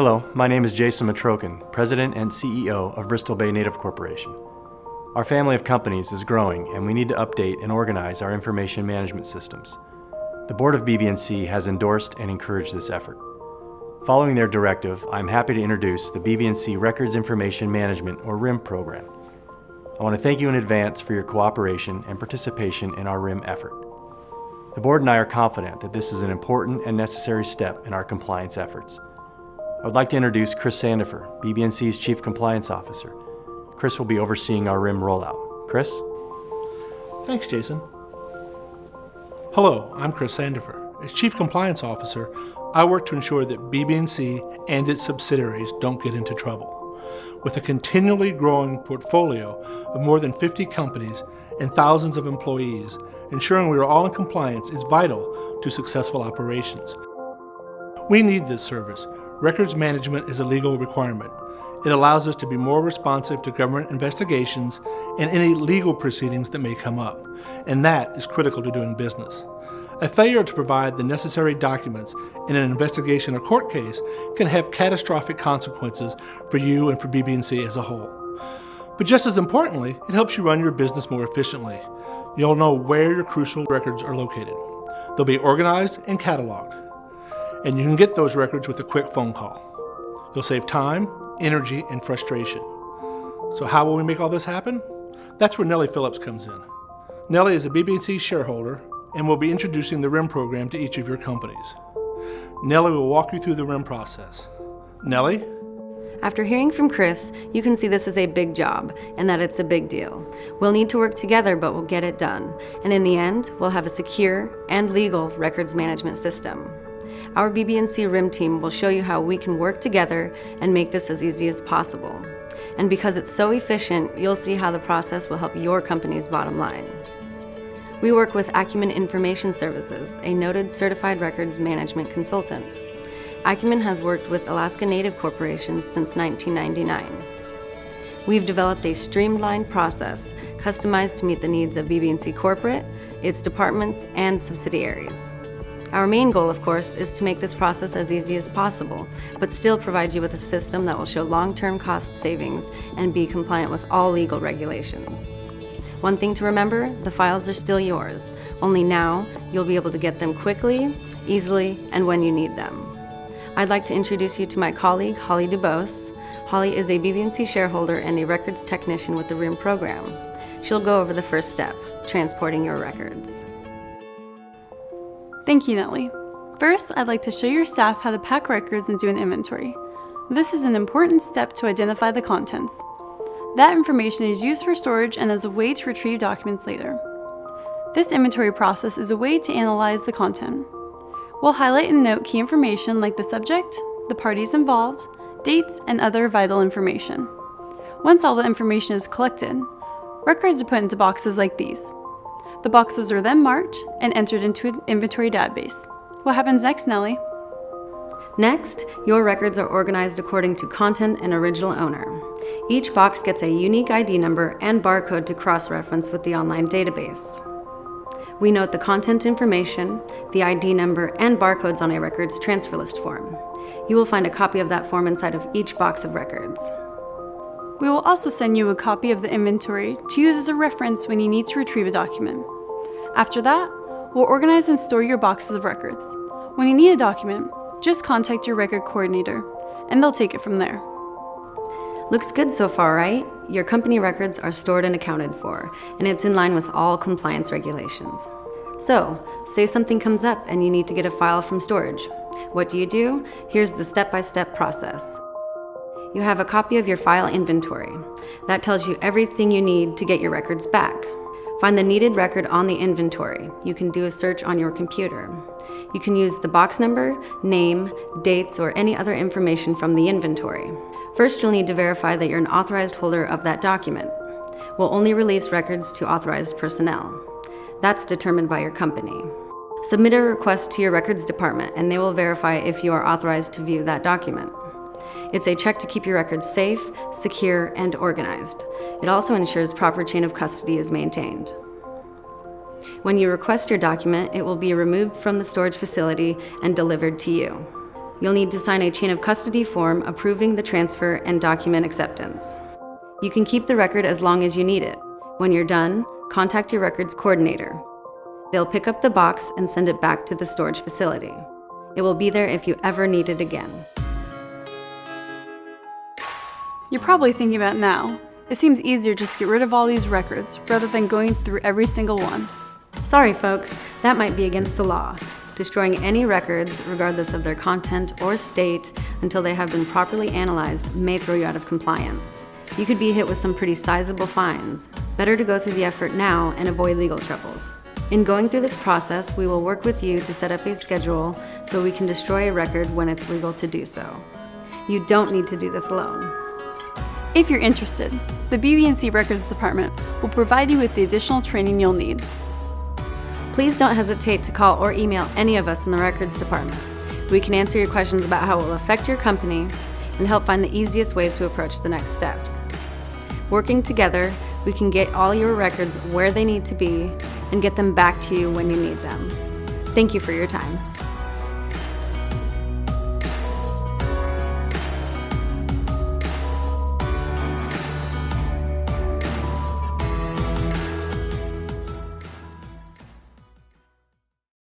Hello, my name is Jason Metrokin, President and CEO of Bristol Bay Native Corporation. Our family of companies is growing and we need to update and organize our information management systems. The board of BBNC has endorsed and encouraged this effort. Following their directive, I'm happy to introduce the BBNC Records Information Management, or RIM program. I want to thank you in advance for your cooperation and participation in our RIM effort. The board and I are confident that this is an important and necessary step in our compliance efforts. I would like to introduce Chris Sandifer, BBNC's Chief Compliance Officer. Chris will be overseeing our RIM rollout. Chris? Thanks, Jason. Hello, I'm Chris Sandifer. As Chief Compliance Officer, I work to ensure that BBNC and its subsidiaries don't get into trouble. With a continually growing portfolio of more than 50 companies and thousands of employees, ensuring we are all in compliance is vital to successful operations. We need this service. Records management is a legal requirement. It allows us to be more responsive to government investigations and any legal proceedings that may come up, and that is critical to doing business. A failure to provide the necessary documents in an investigation or court case can have catastrophic consequences for you and for BBNC as a whole. But just as importantly, it helps you run your business more efficiently. You'll know where your crucial records are located. They'll be organized and cataloged, and you can get those records with a quick phone call. You'll save time, energy, and frustration. So how will we make all this happen? That's where Nellie Phillips comes in. Nellie is a BBNC shareholder and will be introducing the RIM program to each of your companies. Nellie will walk you through the RIM process. Nellie? After hearing from Chris, you can see this is a big job and that it's a big deal. We'll need to work together, but we'll get it done. And in the end, we'll have a secure and legal records management system. Our BBNC RIM team will show you how we can work together and make this as easy as possible. And because it's so efficient, you'll see how the process will help your company's bottom line. We work with Acumen Information Services, a noted certified records management consultant. Acumen has worked with Alaska Native corporations since 1999. We've developed a streamlined process customized to meet the needs of BBNC corporate, its departments, and subsidiaries. Our main goal, of course, is to make this process as easy as possible, but still provide you with a system that will show long-term cost savings and be compliant with all legal regulations. One thing to remember, the files are still yours, only now you'll be able to get them quickly, easily, and when you need them. I'd like to introduce you to my colleague, Holly DuBose. Holly is a BBNC shareholder and a records technician with the RIM program. She'll go over the first step, transporting your records. Thank you, Nellie. First, I'd like to show your staff how to pack records and do an inventory. This is an important step to identify the contents. That information is used for storage and as a way to retrieve documents later. This inventory process is a way to analyze the content. We'll highlight and note key information like the subject, the parties involved, dates, and other vital information. Once all the information is collected, records are put into boxes like these. The boxes are then marked and entered into an inventory database. What happens next, Nellie? Next, your records are organized according to content and original owner. Each box gets a unique ID number and barcode to cross-reference with the online database. We note the content information, the ID number, and barcodes on a records transfer list form. You will find a copy of that form inside of each box of records. We will also send you a copy of the inventory to use as a reference when you need to retrieve a document. After that, we'll organize and store your boxes of records. When you need a document, just contact your record coordinator, and they'll take it from there. Looks good so far, right? Your company records are stored and accounted for, and it's in line with all compliance regulations. So, say something comes up and you need to get a file from storage. What do? Here's the step-by-step process. You have a copy of your file inventory. That tells you everything you need to get your records back. Find the needed record on the inventory. You can do a search on your computer. You can use the box number, name, dates, or any other information from the inventory. First, you'll need to verify that you're an authorized holder of that document. We'll only release records to authorized personnel. That's determined by your company. Submit a request to your records department, and they will verify if you are authorized to view that document. It's a check to keep your records safe, secure, and organized. It also ensures proper chain of custody is maintained. When you request your document, it will be removed from the storage facility and delivered to you. You'll need to sign a chain of custody form approving the transfer and document acceptance. You can keep the record as long as you need it. When you're done, contact your records coordinator. They'll pick up the box and send it back to the storage facility. It will be there if you ever need it again. You're probably thinking about now. It seems easier just to get rid of all these records rather than going through every single one. Sorry folks, that might be against the law. Destroying any records, regardless of their content or state, until they have been properly analyzed may throw you out of compliance. You could be hit with some pretty sizable fines. Better to go through the effort now and avoid legal troubles. In going through this process, we will work with you to set up a schedule so we can destroy a record when it's legal to do so. You don't need to do this alone. If you're interested, the BBNC Records Department will provide you with the additional training you'll need. Please don't hesitate to call or email any of us in the Records Department. We can answer your questions about how it will affect your company and help find the easiest ways to approach the next steps. Working together, we can get all your records where they need to be and get them back to you when you need them. Thank you for your time.